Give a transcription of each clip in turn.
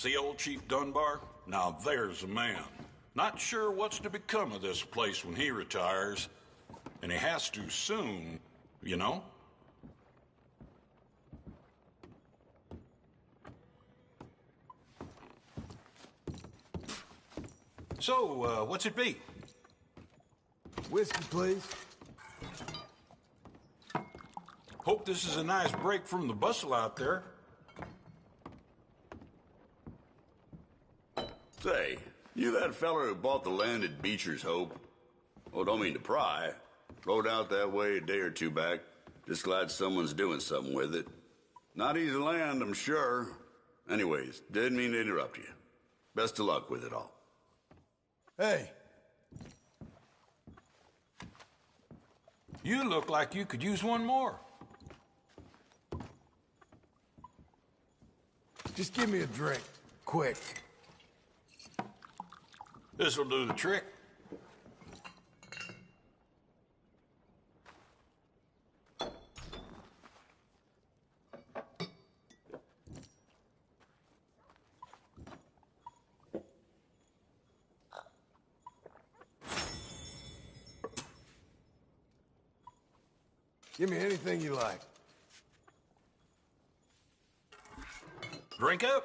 See old Chief Dunbar? Now there's a man. Not sure what's to become of this place when he retires. And he has to soon, you know? So, what's it be? Whiskey, please. Hope this is a nice break from the bustle out there. Say, you that feller who bought the land at Beecher's Hope? Oh, don't mean to pry. Rode out that way a day or two back. Just glad someone's doing something with it. Not easy land, I'm sure. Anyways, didn't mean to interrupt you. Best of luck with it all. Hey. You look like you could use one more. Just give me a drink. Quick. This'll do the trick. Give me anything you like. Drink up.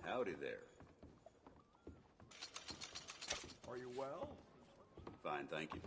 Howdy there. Are you well? Fine, thank you.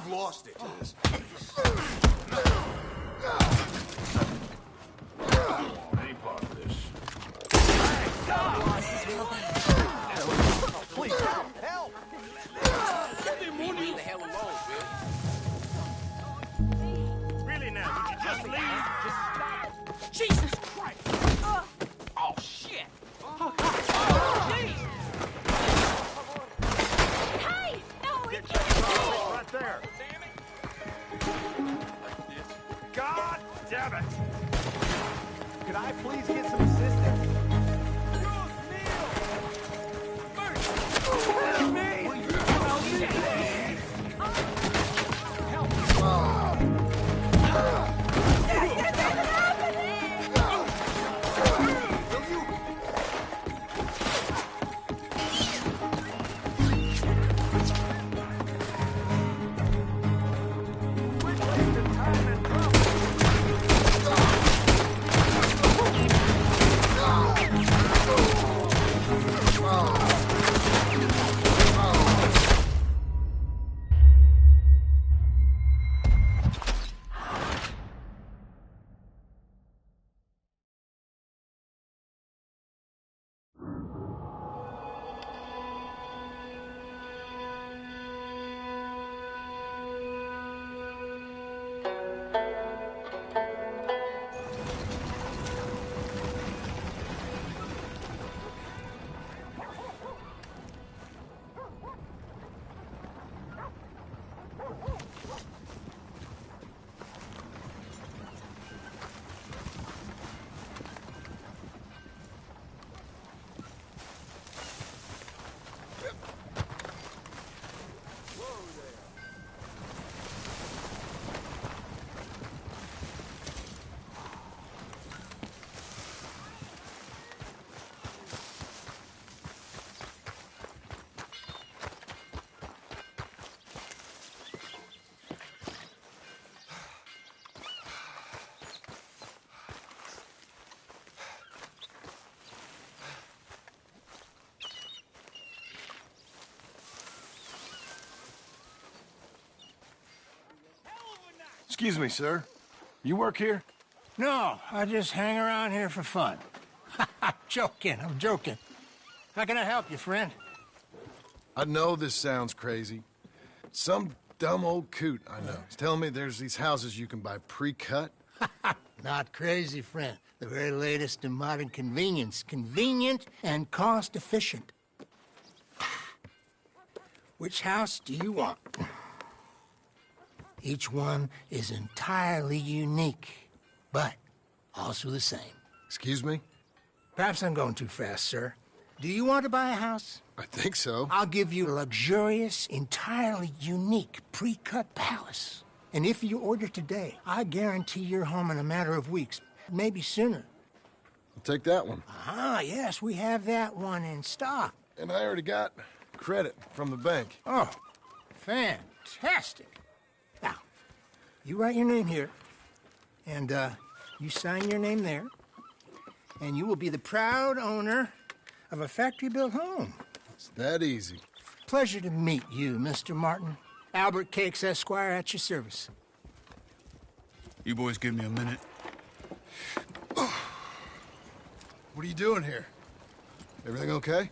I've lost it. Ain't part of this. Please, help! Leave me the hell alone, Bill. Really now, would you just leave? Just stop. Jesus Christ! Oh, shit! Oh, jeez! Hey! No, we Get can't! that right there. Damn it! God damn it! Could I please get some assistance? Excuse me, sir. You work here? No, I just hang around here for fun. I'm joking. How can I help you, friend? I know this sounds crazy. Some dumb old coot I know is telling me there's these houses you can buy pre-cut. Not crazy, friend. The very latest in modern convenience. Convenient and cost-efficient. Which house do you want? Each one is entirely unique, but also the same. Excuse me? Perhaps I'm going too fast, sir. Do you want to buy a house? I think so. I'll give you a luxurious, entirely unique pre-cut palace. And if you order today, I guarantee you're home in a matter of weeks, maybe sooner. I'll take that one. Ah, yes, we have that one in stock. And I already got credit from the bank. Oh, fantastic. Now, you write your name here, and you sign your name there, and you will be the proud owner of a factory-built home. It's that easy. Pleasure to meet you, Mr. Martin. Albert Cakes, Esquire, at your service. You boys give me a minute. What are you doing here? Everything okay?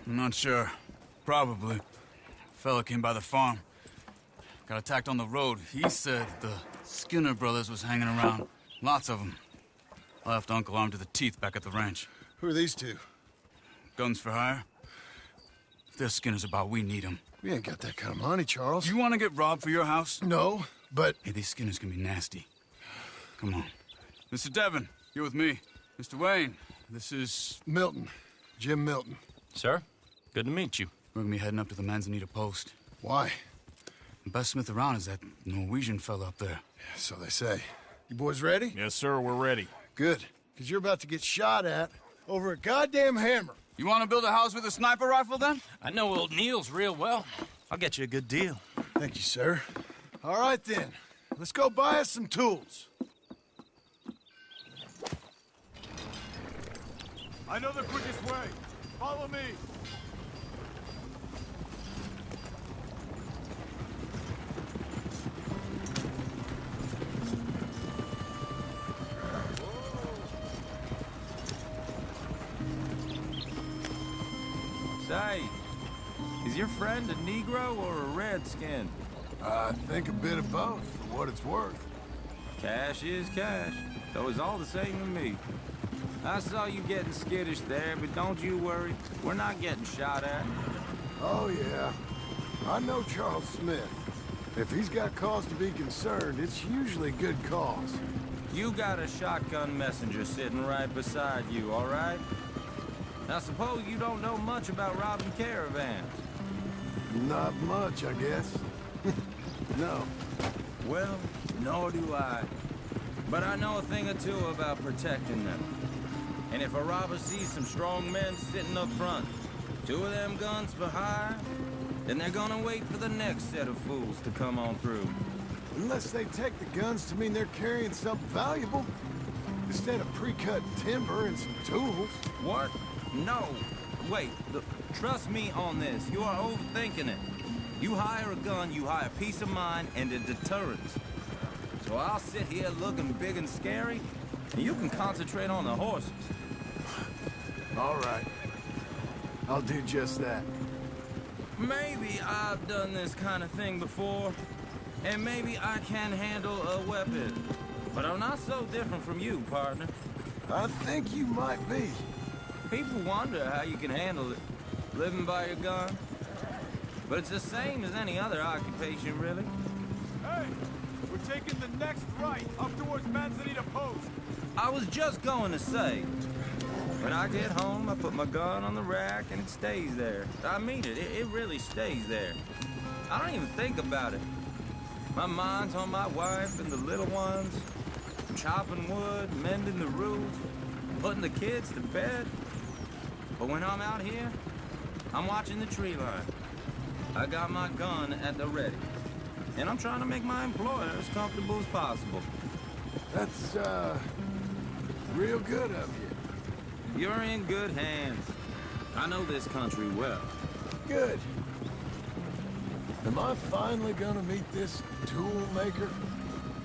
I'm not sure. Probably. Fella came by the farm. Got attacked on the road. He said the Skinner brothers was hanging around. Lots of them. Left Uncle armed to the teeth back at the ranch. Who are these two? Guns for hire? If they're Skinner's about, we need them. We ain't got that kind of money, Charles. You want to get robbed for your house? No, but... Hey, these Skinners can be nasty. Come on. Mr. Devon, you're with me. Mr. Wayne, this is... Milton. Jim Milton. Sir, good to meet you. We're gonna be heading up to the Manzanita post. Why? The best smith around is that Norwegian fella up there. So they say. You boys ready? Yes, sir, we're ready. Good. Because you're about to get shot at over a goddamn hammer. You want to build a house with a sniper rifle, then? I know old Neil's real well. I'll get you a good deal. Thank you, sir. All right, then. Let's go buy us some tools. I know the quickest way. Follow me. Say, is your friend a Negro or a Redskin? I think a bit of both, for what it's worth. Cash is cash, so it's all the same to me. I saw you getting skittish there, but don't you worry. We're not getting shot at. Oh, yeah. I know Charles Smith. If he's got cause to be concerned, it's usually good cause. You got a shotgun messenger sitting right beside you, all right? Now, suppose you don't know much about robbing caravans. Not much, I guess. No. Well, nor do I. But I know a thing or two about protecting them. And if a robber sees some strong men sitting up front, 2 of them guns for hire, then they're gonna wait for the next set of fools to come on through. Unless they take the guns to mean they're carrying something valuable. Instead of pre-cut timber and some tools. What? No. Wait, look, trust me on this. You are overthinking it. You hire a gun, you hire peace of mind and a deterrence. So I'll sit here looking big and scary, and you can concentrate on the horses. All right. I'll do just that. Maybe I've done this kind of thing before, and maybe I can handle a weapon. But I'm not so different from you, partner. I think you might be. People wonder how you can handle it, living by your gun. But it's the same as any other occupation, really. Hey, we're taking the next right, up towards Manzanita Post. I was just going to say, when I get home, I put my gun on the rack and it stays there. I mean it, it really stays there. I don't even think about it. My mind's on my wife and the little ones, chopping wood, mending the roof, putting the kids to bed. But when I'm out here, I'm watching the tree line. I got my gun at the ready. And I'm trying to make my employer as comfortable as possible. That's, real good of you. You're in good hands. I know this country well. Good. Am I finally gonna meet this tool maker?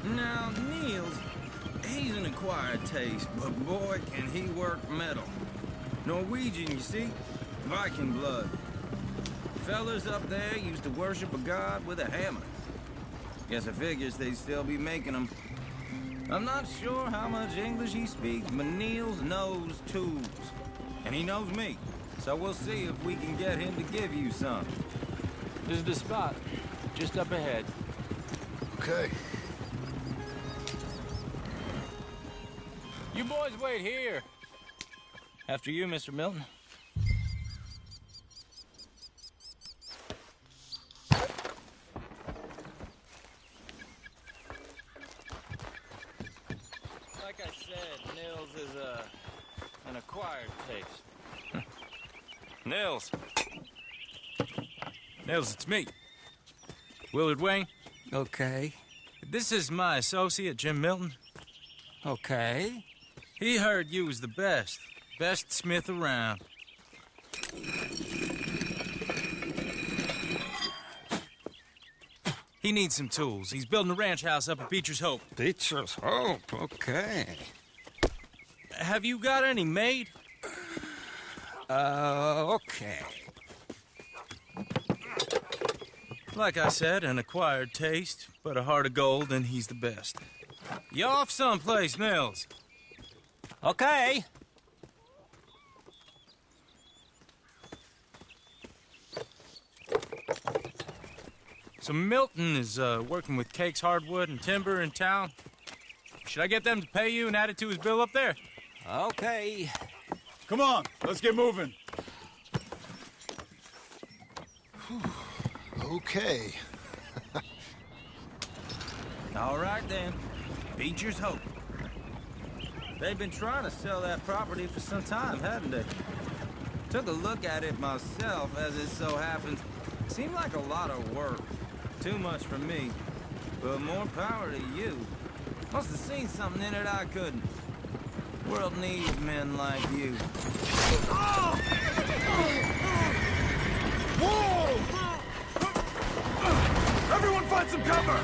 Now, Niels, he's an acquired taste, but boy, can he work metal. Norwegian, you see? Viking blood. Fellas up there used to worship a god with a hammer. Guess I figures they'd still be making them. I'm not sure how much English he speaks, but Niels knows tools. And he knows me. So we'll see if we can get him to give you some. This is the spot. Just up ahead. Okay. You boys wait here. After you, Mr. Milton. Like I said, Nils is an acquired taste. Nils. Nils, it's me. Willard Wayne. Okay. This is my associate, Jim Milton. Okay. He heard you was the best. Best smith around. He needs some tools. He's building a ranch house up at Beecher's Hope. Beecher's Hope, okay. Have you got any made? Okay. Like I said, an acquired taste, but a heart of gold, and he's the best. You off someplace, Nils? Okay. So Milton is working with Cake's Hardwood and Timber in town. Should I get them to pay you and add it to his bill up there? Okay. Come on, let's get moving. Okay. All right, then. Beecher's Hope. They've been trying to sell that property for some time, haven't they? Took a look at it myself, as it so happens. Seemed like a lot of work. Too much for me. But more power to you. Must have seen something in it I couldn't. World needs men like you. Whoa! Everyone find some cover!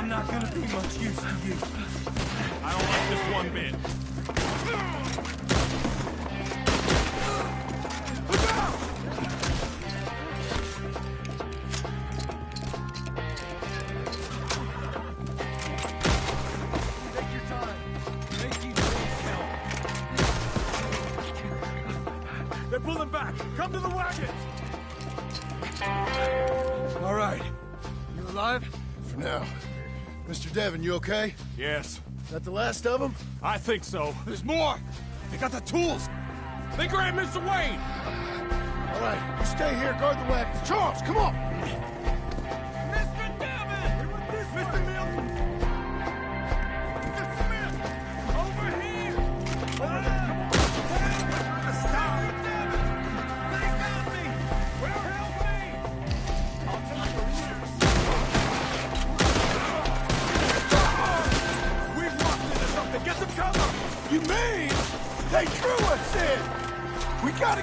I'm not gonna be much use to you. I don't like this one bit. Look out! Take your time. Make these things count. They're pulling back. Come to the wagons! All right. You alive? For now. Mr. Devon, you okay? Yes. Is that the last of them? I think so. There's more! They got the tools! They grabbed Mr. Wayne! All right, you stay here, guard the wagons. Charles, come on! Mr. Devon! Mr. Milton! Mr. Smith! Over here! Stop! Mr. Devon! They got me! Well, help me! I'll tell your ears! We've walked into something! Get some cover! You mean they drew us in? We gotta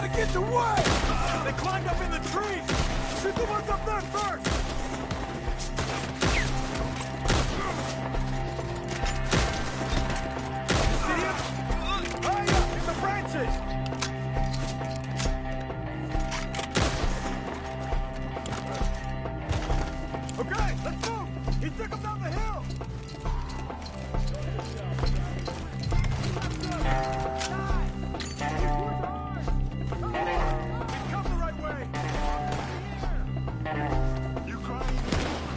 get away! They climbed up in the trees! Shoot the ones up there first! See him? High up in the branches! Okay, let's move! He took him down the hill! Come the right way! You crying?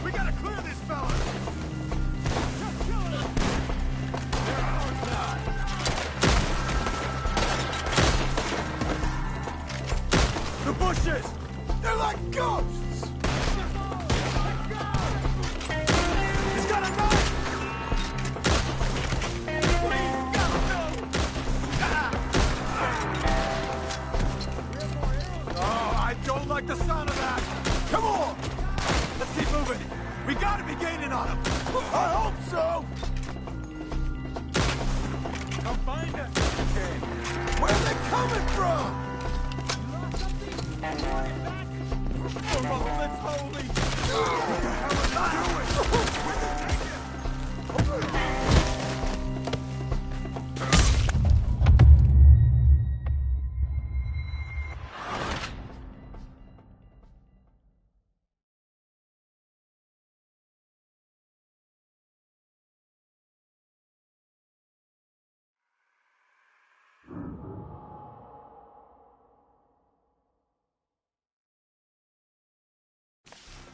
We gotta clear these fellas! Just killing them! They're ours now! The bushes! They're like ghosts! He's got a knife! Please, gotta go! Oh, I don't like the sound of that! Come on! Let's keep moving! We gotta be gaining on him! I hope so! Come find us! Okay. Where are they coming from? For moments, holy! What the hell are you doing? Where'd they take you?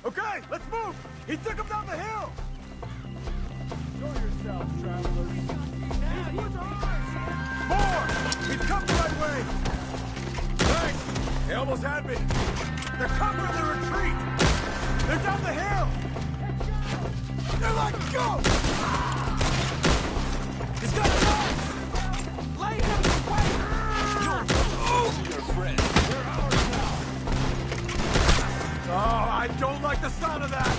Okay, let's move! He took him down the hill! Show yourselves, travelers. These woods are ours! More! He's come the right way! Thanks! They almost had me! They're covering the retreat! They're down the hill! They're like ghosts! He's got a knife! Lay him away! You're your friend. They're ours now! Oh, I don't like the sound of that!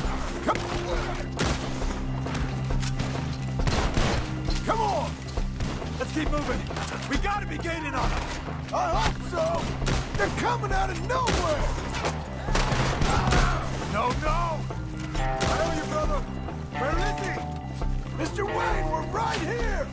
Come on! Let's keep moving! We gotta be gaining on them! I hope so! They're coming out of nowhere! No, no! I owe you, brother! Where is he? Mr. Wayne, we're right here!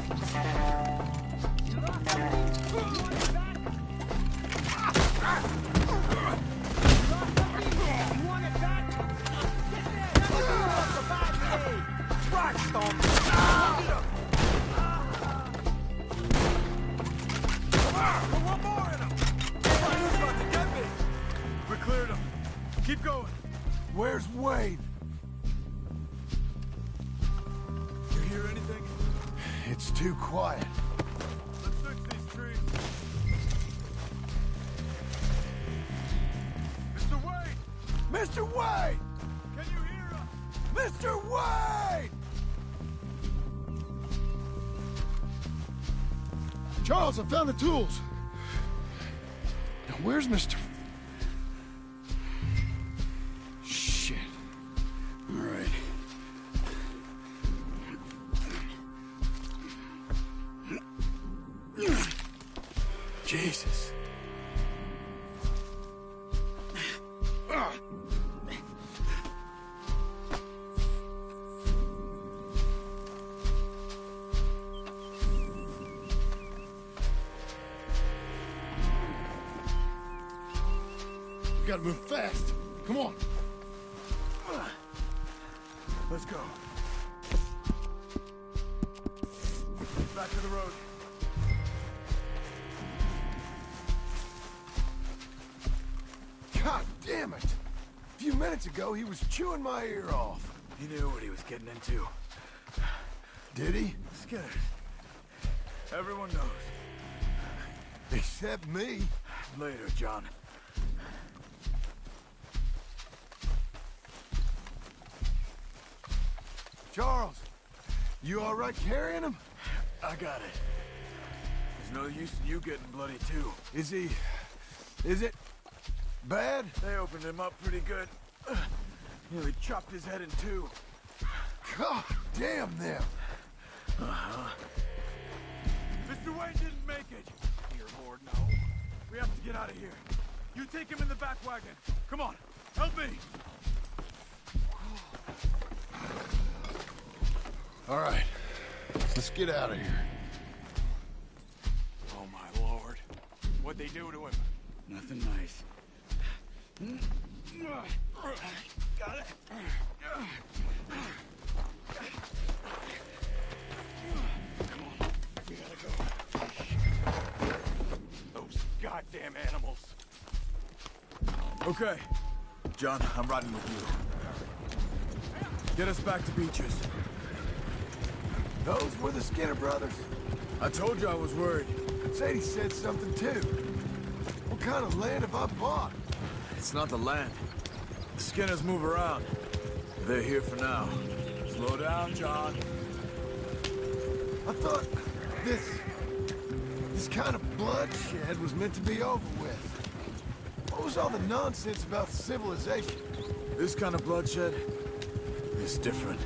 We cleared him. Keep going. Where's Wayne? You hear anything? It's too quiet. Let's fix these trees. Mr. Wayne! Mr. Wayne! Can you hear us? Mr. Wayne! Charles, I found the tools. Now, where's Mr. Shit. All right. Jesus. Gotta move fast. Come on. Let's go. Back to the road. God damn it! A few minutes ago, he was chewing my ear off. He knew what he was getting into. Did he? Scared. Everyone knows. Except me. Later, John. Charles, you all right carrying him? I got it. There's no use in you getting bloody, too. Is it bad? They opened him up pretty good. Nearly chopped his head in two. God damn them. Mr. Wayne didn't make it. Dear Lord, no. We have to get out of here. You take him in the back wagon. Come on, help me. All right, let's get out of here. Oh, my Lord. What'd they do to him? Nothing nice. Got it. Come on, we gotta go. Those goddamn animals. Okay. John, I'm riding with you. Get us back to Beaches. Those were the Skinner brothers. I told you I was worried. Sadie said something too. What kind of land have I bought? It's not the land. The Skinners move around. They're here for now. Slow down, John. I thought this kind of bloodshed was meant to be over with. What was all the nonsense about civilization? This kind of bloodshed is different.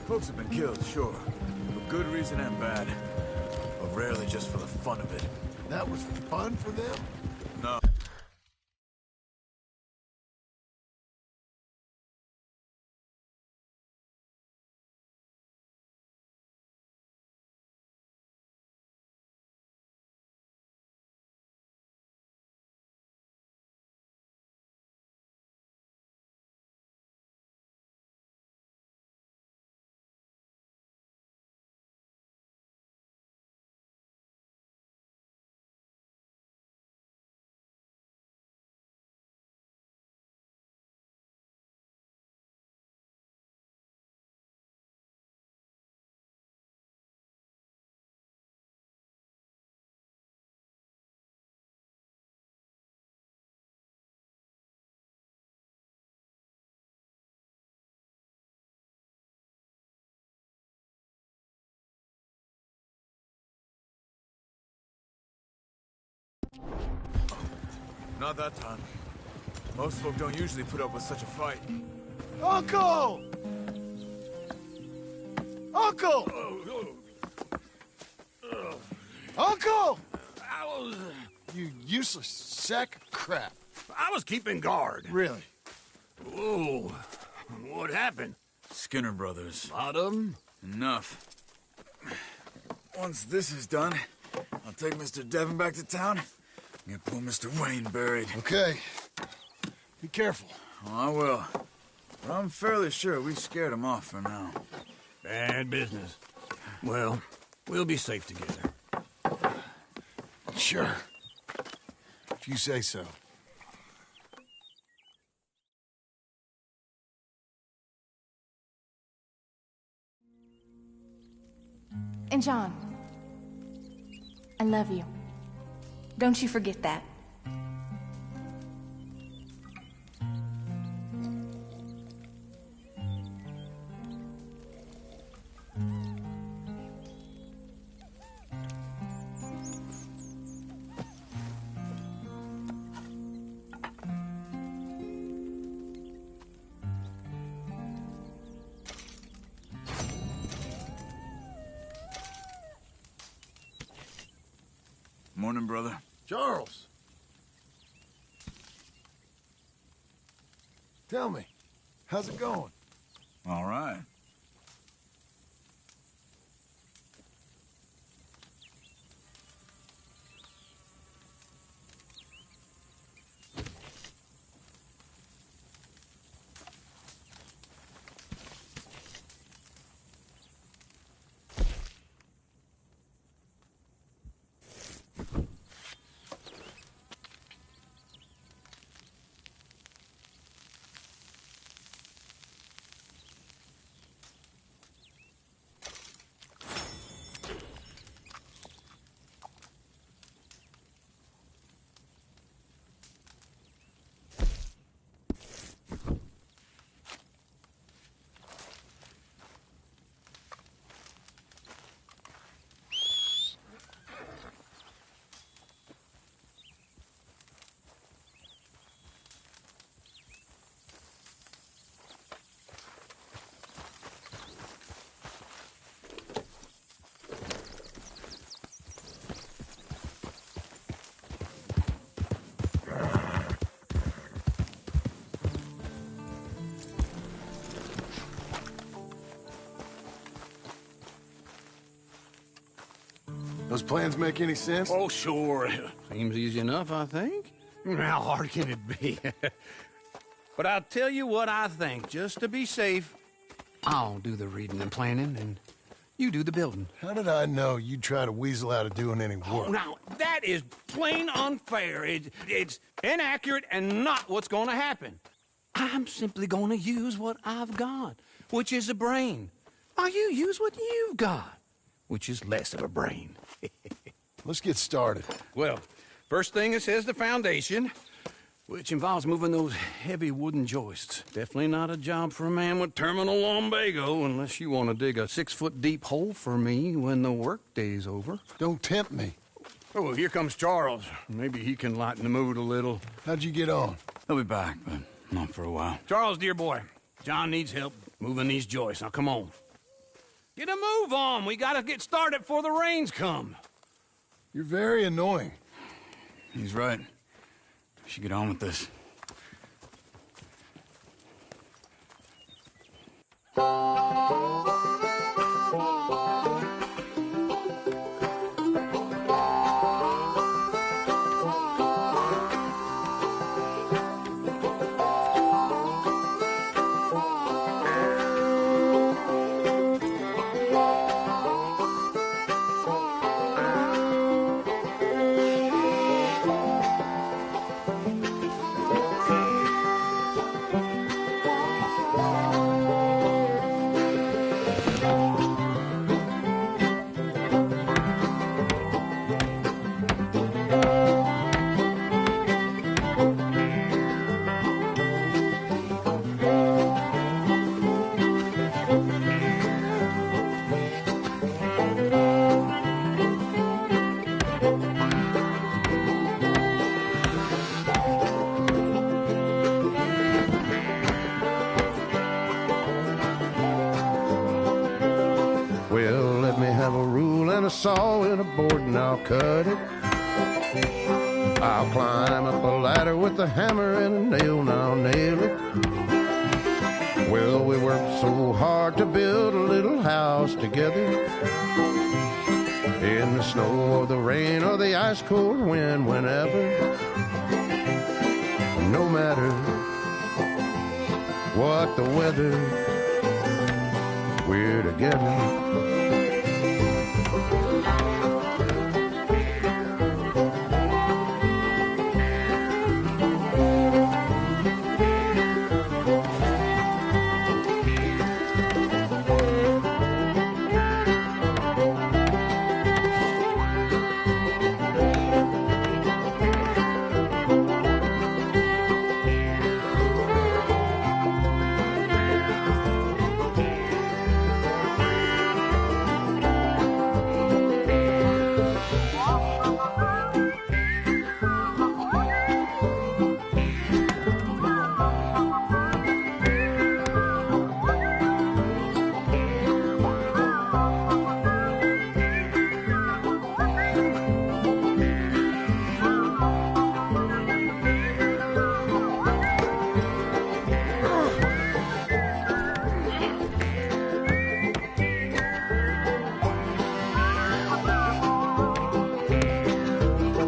Folks have been killed, sure. For good reason and bad. But rarely just for the fun of it. That was fun for them? No. Not that time. Most folk don't usually put up with such a fight. Uncle! Uncle! Uncle! You useless sack of crap. I was keeping guard. Really? Whoa. What happened? Skinner brothers. Lot of them? Enough. Once this is done, I'll take Mr. Devon back to town and get poor Mr. Wayne buried. Okay. Be careful. Oh, I will. But I'm fairly sure we scared him off for now. Bad business. Well, we'll be safe together. Sure. If you say so. And John, I love you. Don't you forget that. Morning, brother. Charles! Tell me, how's it going? All right. Those plans make any sense? Oh, sure. Seems easy enough, I think. How hard can it be? But I'll tell you what I think. Just to be safe, I'll do the reading and planning, and you do the building. How did I know you'd try to weasel out of doing any Oh, work? now, that is plain unfair. It's inaccurate and not what's going to happen. I'm simply going to use what I've got, which is a brain. While you use what you've got, which is less of a brain. Let's get started. Well, first thing it says the foundation, which involves moving those heavy wooden joists. Definitely not a job for a man with terminal lumbago, unless you want to dig a 6-foot deep hole for me when the workday's over. Don't tempt me. Oh, here comes Charles. Maybe he can lighten the mood a little. How'd you get on? He'll be back, but not for a while. Charles, dear boy, John needs help moving these joists. Now, come on. Get a move on. We gotta get started before the rains come. You're very annoying. He's right. We should get on with this. Well, let me have a rule and a saw and a board and I'll cut it. I'll climb up a ladder with a hammer and a nail and I'll nail it. Well, we worked so hard to build a little house together. In the snow or the rain or the ice cold wind, whenever. No matter what the weather, we're together.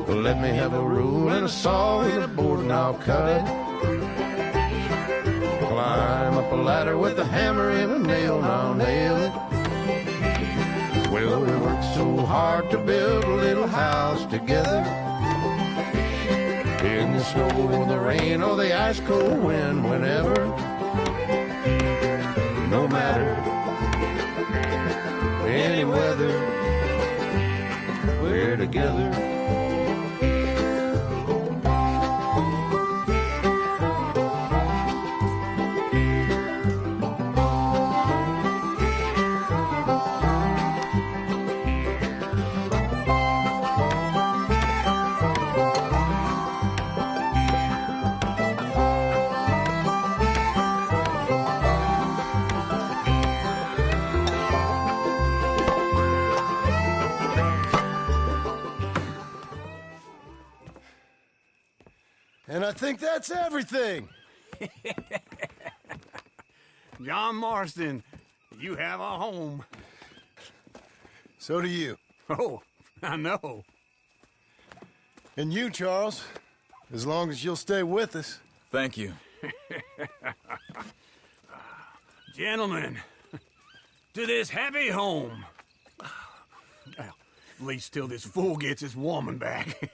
Let me have a rule and a saw and a board and I'll cut it. Climb up a ladder with a hammer and a nail and I'll nail it. Well, we worked so hard to build a little house together. In the snow or the rain or the ice cold wind, whenever. No matter any weather, we're together. And I think that's everything. John Marston, you have a home. So do you. Oh, I know. And you, Charles, as long as you'll stay with us. Thank you. Gentlemen, to this happy home. Well, at least till this fool gets his woman back.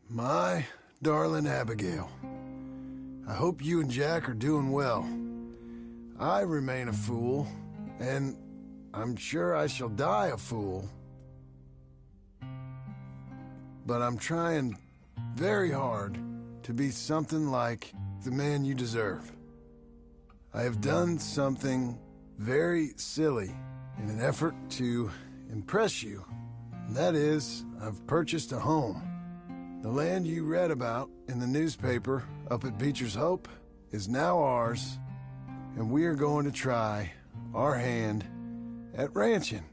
My darling Abigail, I hope you and Jack are doing well. I remain a fool, and I'm sure I shall die a fool. But I'm trying very hard to be something like the man you deserve. I have done something very silly in an effort to impress you. And that is, I've purchased a home. The land you read about in the newspaper up at Beecher's Hope is now ours, and we are going to try our hand at ranching.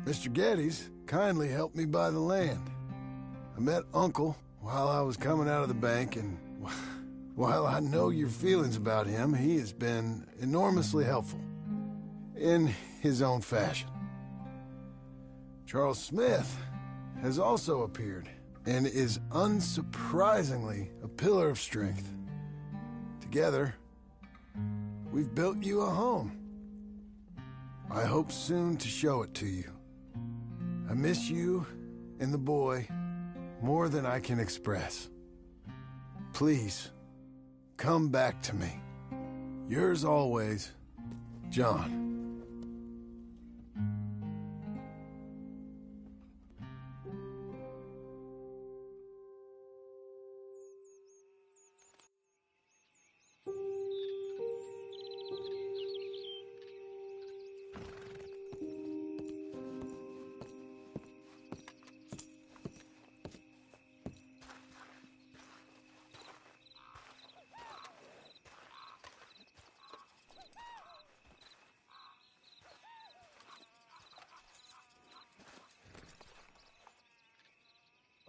Mr. Geddes kindly helped me buy the land. I met Uncle while I was coming out of the bank, and while I know your feelings about him, he has been enormously helpful in his own fashion. Charles Smith has also appeared and is unsurprisingly a pillar of strength. Together, we've built you a home. I hope soon to show it to you. I miss you and the boy more than I can express. Please, come back to me. Yours always, John.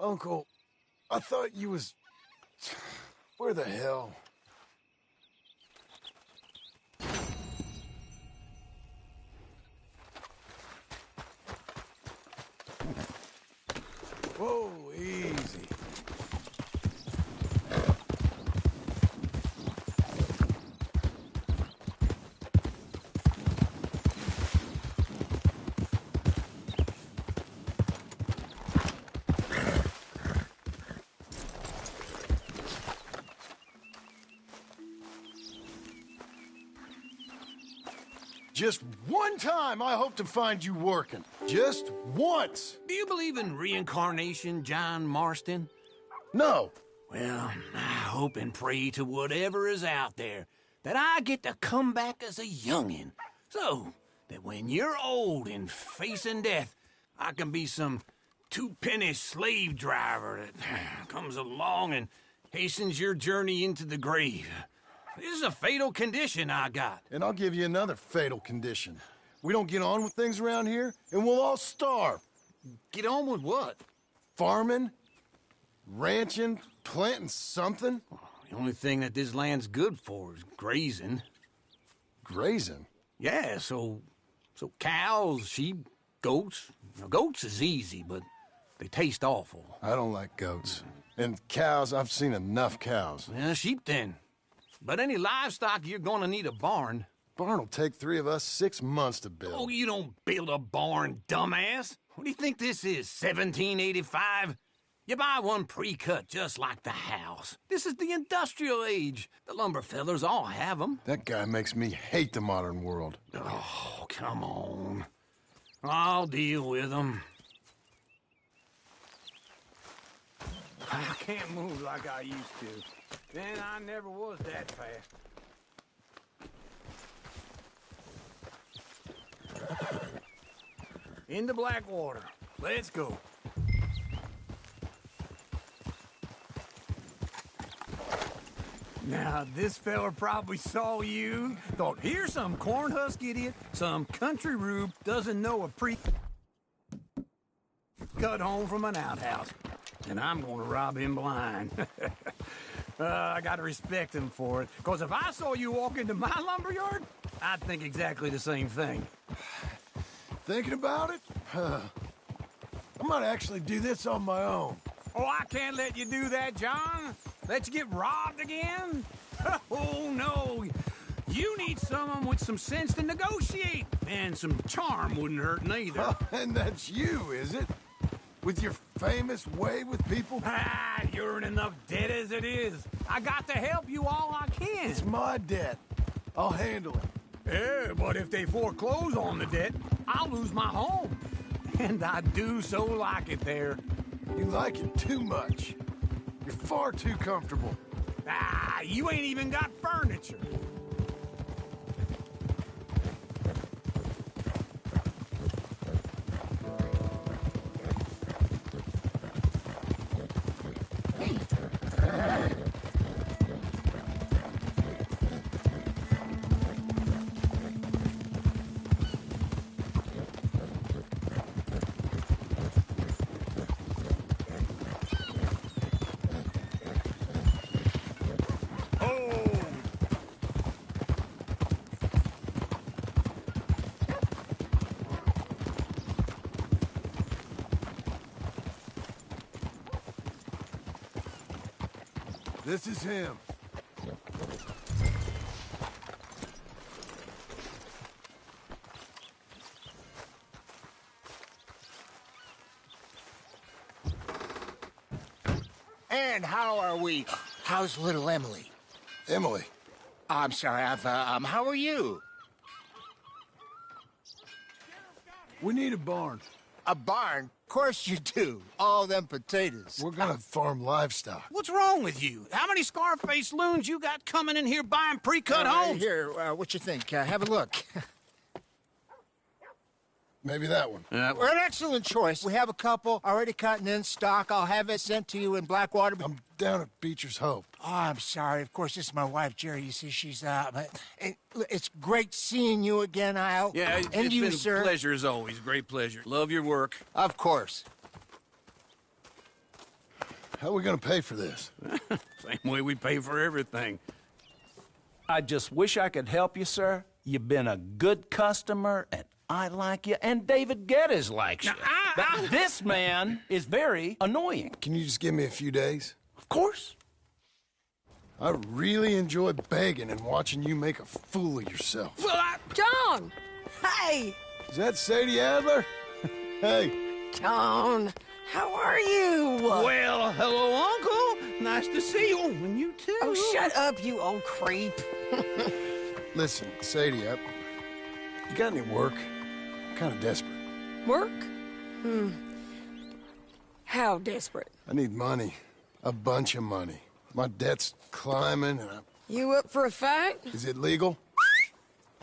Uncle, I thought you was... Where the hell? Whoa, easy. Just one time I hope to find you working. Just once. Do you believe in reincarnation, John Marston? No. Well, I hope and pray to whatever is out there that I get to come back as a youngin', so that when you're old and facing death, I can be some two-penny slave driver that comes along and hastens your journey into the grave. This is a fatal condition I got. And I'll give you another fatal condition. We don't get on with things around here, and we'll all starve. Get on with what? Farming, ranching, planting something. The only thing that this land's good for is grazing. Grazing? Yeah, so cows, sheep, goats. Now, goats is easy, but they taste awful. I don't like goats. And cows, I've seen enough cows. Yeah, sheep then. But any livestock, you're gonna need a barn. Barn will take 3 of us 6 months to build. Oh, you don't build a barn, dumbass. What do you think this is, 1785? You buy one pre-cut just like the house. This is the industrial age. The lumber fellers all have them. That guy makes me hate the modern world. Oh, come on. I'll deal with them. I can't move like I used to. Then I never was that fast. Into Blackwater. Let's go. Now, this fella probably saw you, thought, here's some cornhusk idiot, some country rube, doesn't know a cut home from an outhouse. And I'm gonna rob him blind. I gotta respect him for it. Because if I saw you walk into my lumberyard, I'd think exactly the same thing. Thinking about it? I might actually do this on my own. Oh, I can't let you do that, John. Let you get robbed again? Oh, no. You need someone with some sense to negotiate. And some charm wouldn't hurt neither. And that's you, is it? With your famous way with people? Ah, you're in enough debt as it is. I got to help you all I can. It's my debt. I'll handle it. Yeah, but if they foreclose on the debt, I'll lose my home. And I do so like it there. You like it too much. You're far too comfortable. Ah, you ain't even got furniture. This is him. And how are we? How's little Emily? Emily. I'm sorry, how are you? We need a barn. A barn? Of course you do. All them potatoes. We're gonna farm livestock. What's wrong with you? How many Scarface loons you got coming in here buying pre-cut homes? Here, what you think? Have a look. Maybe that one. We're an excellent choice. We have a couple already cut and in stock. I'll have it sent to you in Blackwater. I'm down at Beecher's Hope. Oh, I'm sorry. Of course, this is my wife, Jerry. You see, she's it's great seeing you again, Al. Yeah, and it's you, been sir. a pleasure as always. Great pleasure. Love your work. Of course. How are we gonna pay for this? Same way we pay for everything. I just wish I could help you, sir. You've been a good customer, and I like you, and David Geddes likes you. But this man is very annoying. Can you just give me a few days? Of course. I really enjoy begging and watching you make a fool of yourself. John! Hey! Is that Sadie Adler? Hey. John, how are you? Well, hello, Uncle. Nice to see you. And you too. Oh, shut up, you old creep. Listen, Sadie, you got any work? I'm kind of desperate. Work? How desperate? I need money. A bunch of money. My debt's climbing and You up for a fight? Is it legal?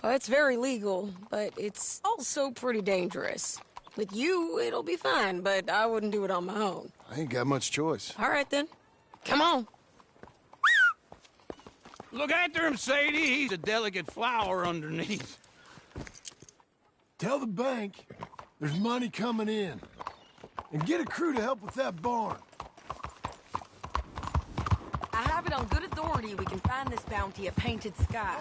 Well, it's very legal, but it's also pretty dangerous. With you, it'll be fine, but I wouldn't do it on my own. I ain't got much choice. All right, then. Come on. Look after him, Sadie. He's a delicate flower underneath. Tell the bank there's money coming in. And get a crew to help with that barn. I have it on good authority we can find this bounty at Painted Sky.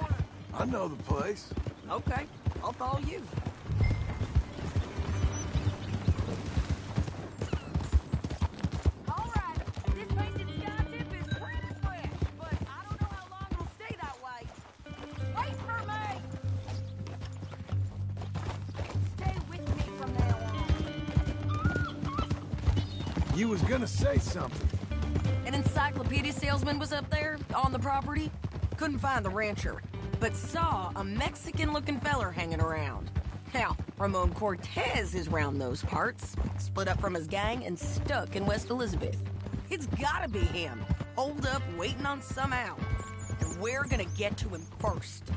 I know the place. Okay, I'll follow you. All right, this Painted Sky tip is pretty fresh, but I don't know how long it'll stay that way. Wait for me! Stay with me from now on. You was gonna say something. An encyclopedia salesman was up there, on the property. Couldn't find the rancher, but saw a Mexican-looking feller hanging around. Now, Ramon Cortez is round those parts, split up from his gang and stuck in West Elizabeth. It's gotta be him, holed up waiting on some out. And we're gonna get to him first.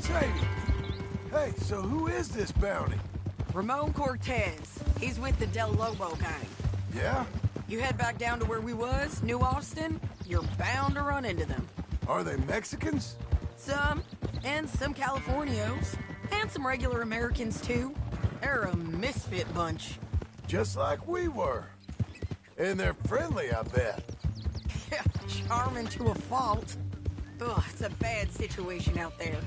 Sadie! Hey, so who is this bounty? Ramon Cortez. He's with the Del Lobo gang. Yeah? You head back down to where we was, New Austin, you're bound to run into them. Are they Mexicans? Some, and some Californios, and some regular Americans too. They're a misfit bunch. Just like we were. And they're friendly, I bet. Charming to a fault. Ugh, it's a bad situation out there.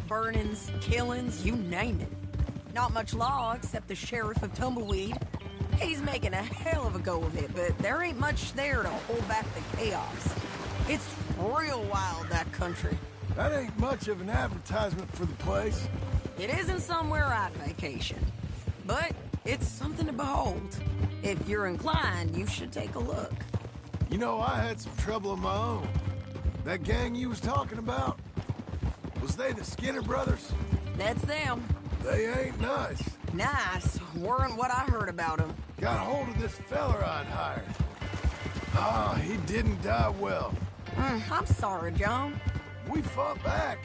Burnings, killings, you name it. Not much law except the sheriff of Tumbleweed. He's making a hell of a go of it, but there ain't much there to hold back the chaos. It's real wild, that country. That ain't much of an advertisement for the place. It isn't somewhere I'd vacation, but it's something to behold. If you're inclined, you should take a look. You know, I had some trouble of my own. That gang you was talking about, was they the Skinner brothers? That's them. They ain't nice. Nice weren't what I heard about them. Got hold of this feller I'd hired. Ah, he didn't die well. I'm sorry, John. We fought back.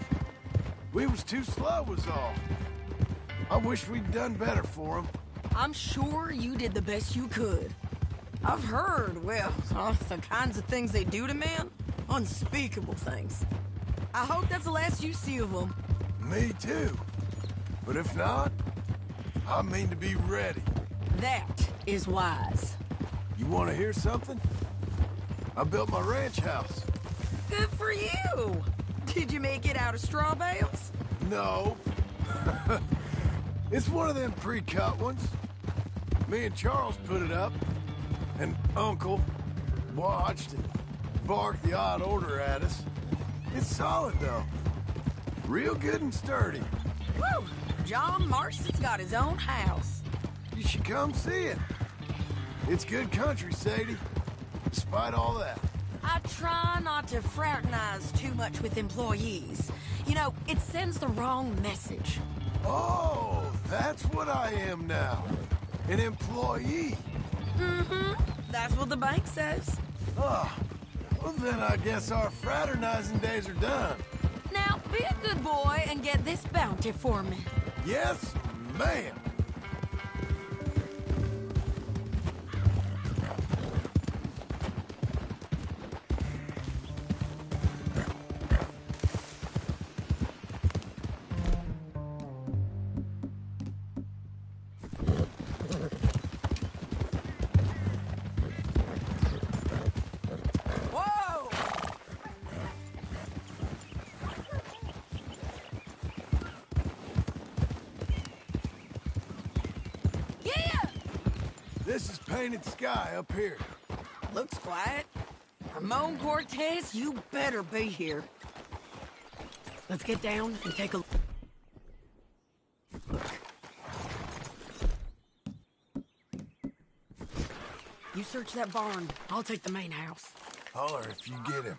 We was too slow was all. I wish we'd done better for him. I'm sure you did the best you could. I've heard, well, the kinds of things they do to men. Unspeakable things. I hope that's the last you see of them. Me too. But if not, I mean to be ready. That is wise. You want to hear something? I built my ranch house. Good for you! Did you make it out of straw bales? No. It's one of them pre-cut ones. Me and Charles put it up, and Uncle watched and barked the odd order at us. It's solid, though. Real good and sturdy. Woo! John Marston's got his own house. You should come see it. It's good country, Sadie. Despite all that. I try not to fraternize too much with employees. You know, it sends the wrong message. Oh, that's what I am now. An employee. Mm-hmm. That's what the bank says. Oh, well then I guess our fraternizing days are done. Now, be a good boy and get this bounty for me. Yes, ma'am. This is painted sky up here. Looks quiet. Ramon Cortez, you better be here. Let's get down and take a look. You search that barn. I'll take the main house. Holler if you get him.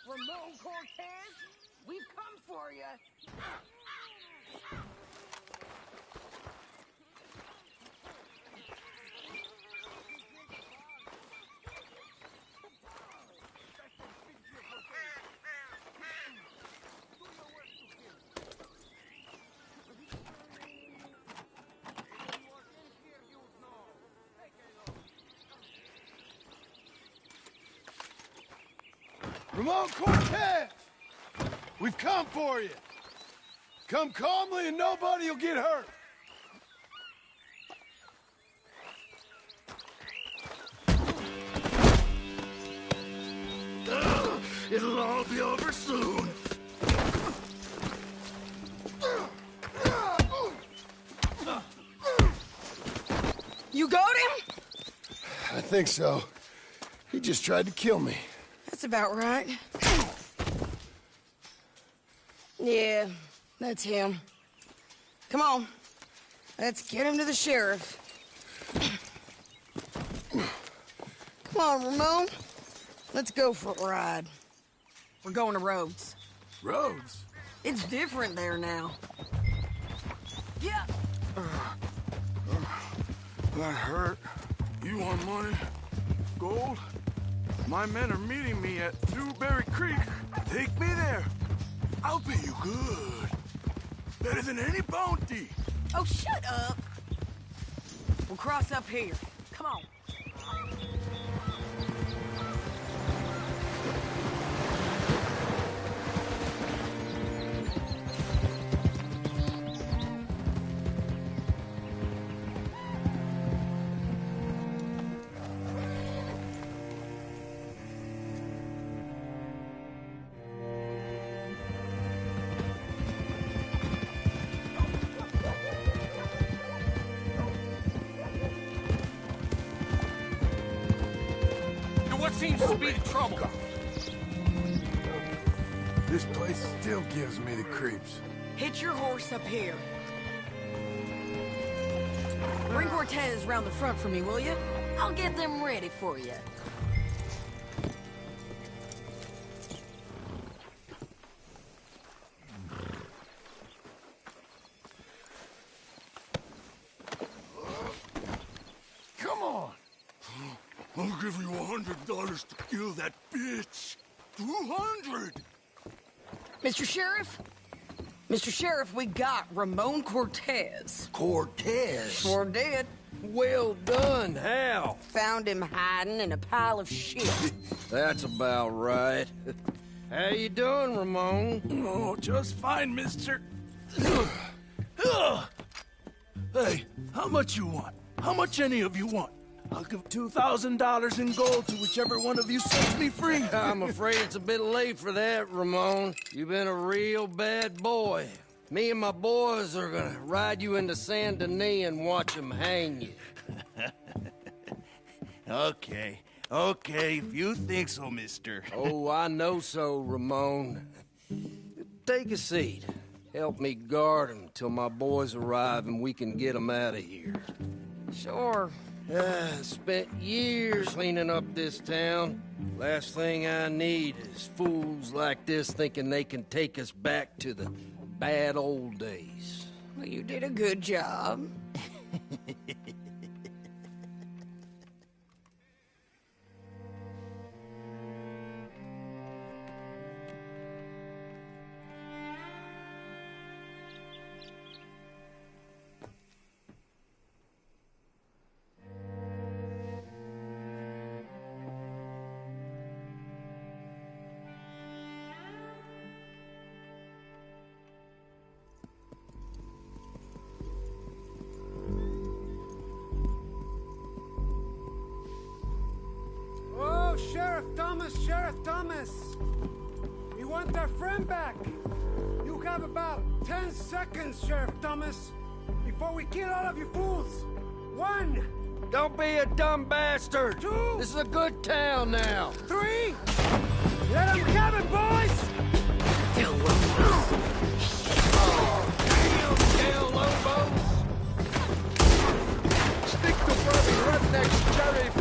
Ramon Cortez, we've come for you. Ramon Cortez! We've come for you. Come calmly and nobody will get hurt. It'll all be over soon. You got him? I think so. He just tried to kill me. That's about right. Yeah, that's him. Come on. Let's get him to the sheriff. Come on, Ramon. Let's go for a ride. We're going to Rhodes. Rhodes? It's different there now. Yeah. That hurt. You want money? Gold? My men are meeting me at Newberry Creek. Take me there. I'll pay you good. Better than any bounty. Oh, shut up. We'll cross up here. Come on. What seems to be the trouble? This place still gives me the creeps. Hitch your horse up here. Bring Cortez round the front for me, will you? I'll get them ready for you. Come on! I'll give you $100 to kill that bitch. 200. Mr. Sheriff? Mr. Sheriff, we got Ramon Cortez. Cortez? Sure did. Well done. How? Found him hiding in a pile of shit. That's about right. How you doing, Ramon? Oh, just fine, mister. Hey, how much you want? How much any of you want? I'll give $2,000 in gold to whichever one of you sets me free. I'm afraid it's a bit late for that, Ramon. You've been a real bad boy. Me and my boys are gonna ride you into Saint Denis and watch them hang you. Okay, if you think so, mister. Oh, I know so, Ramon. Take a seat. Help me guard them till my boys arrive and we can get them out of here. Sure. Spent years cleaning up this town. Last thing I need is fools like this thinking they can take us back to the bad old days. Well, you did a good job. Sheriff Thomas! We want our friend back! You have about 10 seconds, Sheriff Thomas, before we kill all of you fools! 1! Don't be a dumb bastard! 2! This is a good town now! 3! Let them have it, boys! Damn Lobos! Stick to brother redneck, Sheriff!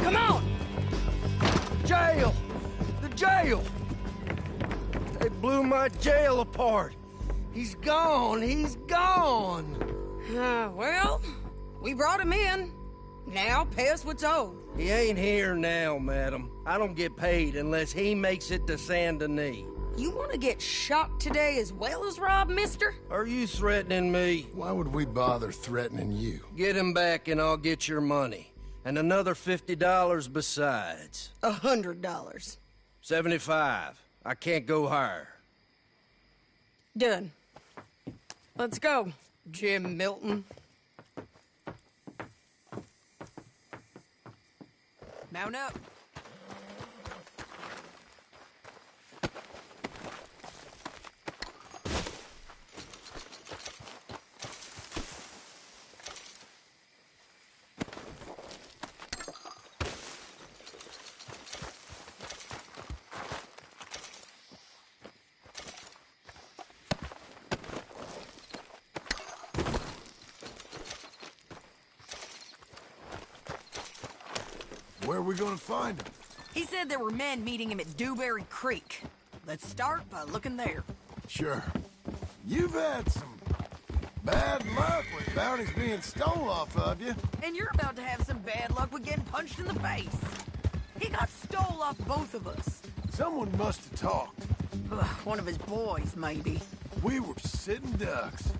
Come on! Jail! The jail! They blew my jail apart. He's gone. He's gone. Well, we brought him in. Now pay us what's owed. He ain't here now, madam. I don't get paid unless he makes it to Saint Denis. You want to get shot today as well as Rob, mister? Are you threatening me? Why would we bother threatening you? Get him back and I'll get your money. And another $50 besides. $100. 75. I can't go higher. Done. Let's go, Jim Milton. Mount up. Where are we gonna find him? He said there were men meeting him at Dewberry Creek. Let's start by looking there. Sure. You've had some bad luck with bounties being stole off of you. And you're about to have some bad luck with getting punched in the face. He got stole off both of us. Someone must have talked. Ugh, one of his boys, maybe. We were sitting ducks,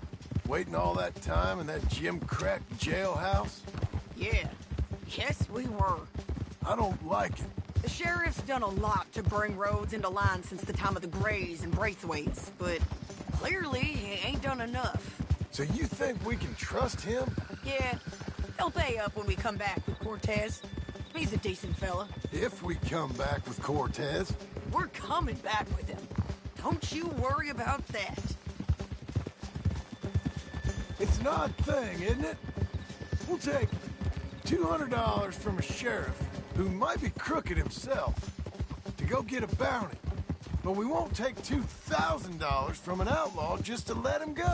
waiting all that time in that gim-crack jailhouse. Yeah. Yes, we were. I don't like it. The sheriff's done a lot to bring roads into line since the time of the Grays and Braithwaites, but clearly he ain't done enough. So you think we can trust him? Yeah, he'll pay up when we come back with Cortez. He's a decent fella. If we come back with Cortez. We're coming back with him. Don't you worry about that. It's an odd thing, isn't it? We'll take $200 from a sheriff who might be crooked himself to go get a bounty. But we won't take $2,000 from an outlaw just to let him go.